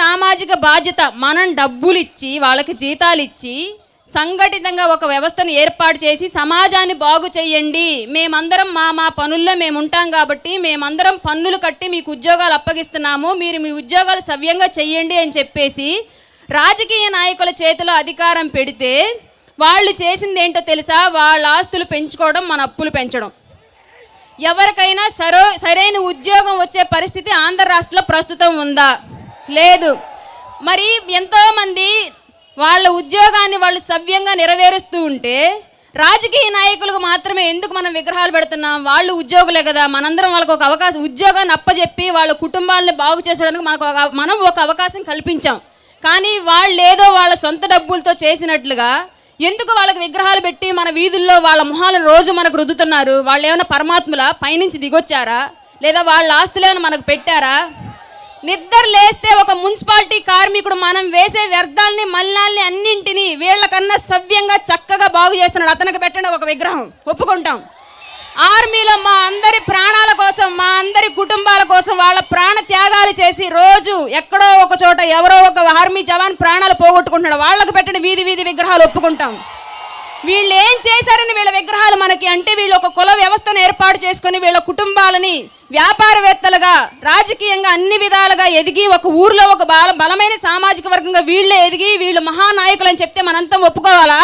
సామాజిక బాధ్యత. మనం డబ్బులు ఇచ్చి వాళ్ళకి జీతాలు ఇచ్చి సంఘటితంగా ఒక వ్యవస్థను ఏర్పాటు చేసి సమాజాన్ని బాగు చేయండి, మేమందరం మా పనుల్లో మేము ఉంటాం కాబట్టి మేమందరం పన్నులు కట్టి మీకు ఉద్యోగాలు అప్పగిస్తున్నాము, మీరు మీ ఉద్యోగాలు సవ్యంగా చెయ్యండి అని చెప్పేసి రాజకీయ నాయకుల చేతిలో అధికారం పెడితే వాళ్ళు చేసింది ఏంటో తెలుసా? వాళ్ళ ఆస్తులు పెంచుకోవడం, మన అప్పులు పెంచడం. ఎవరికైనా సరైన ఉద్యోగం వచ్చే పరిస్థితి ఆంధ్ర రాష్ట్రంలో ప్రస్తుతం ఉందా? లేదు. మరి ఎంతోమంది వాళ్ళ ఉద్యోగాన్ని వాళ్ళు సవ్యంగా నెరవేరుస్తూ ఉంటే రాజకీయ నాయకులకు మాత్రమే ఎందుకు మనం విగ్రహాలు పెడుతున్నాం? వాళ్ళు ఉద్యోగులే కదా, మనందరం వాళ్ళకు ఒక అవకాశం, ఉద్యోగాన్ని అప్పచెప్పి వాళ్ళ కుటుంబాలని బాగు చేసడానికి మనం ఒక అవకాశం కల్పించాం. కానీ వాళ్ళు ఏదో వాళ్ళ సొంత డబ్బులతో చేసినట్లుగా ఎందుకు వాళ్ళకి విగ్రహాలు పెట్టి మన వీధుల్లో వాళ్ళ మొహాలను రోజు మనకు రుద్దుతున్నారు? వాళ్ళు ఏమైనా పరమాత్ముల పైనుంచి దిగొచ్చారా? లేదా వాళ్ళ ఆస్తులు ఏమైనా మనకు పెట్టారా? నిద్ర లేస్తే ఒక మున్సిపాలిటీ కార్మికుడు మనం వేసే వ్యర్థాలని, మలినాల్ని అన్నింటినీ వీళ్ళకన్నా సవ్యంగా చక్కగా బాగు చేస్తున్నాడు, అతనికి పెట్టండి ఒక విగ్రహం, ఒప్పుకుంటాం. ఆర్మీలో మా అందరి ప్రాణాల కోసం, మా అందరి కుటుంబాల కోసం వాళ్ళ ప్రాణ త్యాగాలు చేసి రోజు ఎక్కడో ఒక చోట ఎవరో ఒక ఆర్మీ జవాన్ ప్రాణాలు పోగొట్టుకుంటున్నాడు, వాళ్ళకు పెట్టండి వీధి వీధి విగ్రహాలు, ఒప్పుకుంటాం. వీళ్ళు ఏం చేశారని వీళ్ళ విగ్రహాలు మనకి అంటే, వీళ్ళు ఒక కుల వ్యవస్థను ఏర్పాటు చేసుకొని వీళ్ళ కుటుంబాలని వ్యాపారవేత్తలుగా, రాజకీయంగా అన్ని విధాలుగా ఎదిగి ఒక ఊర్లో ఒక బలమైన సామాజిక వర్గంగా వీళ్ళే ఎదిగి వీళ్ళు మహానాయకులు అని చెప్తే మనంతా ఒప్పుకోవాలా?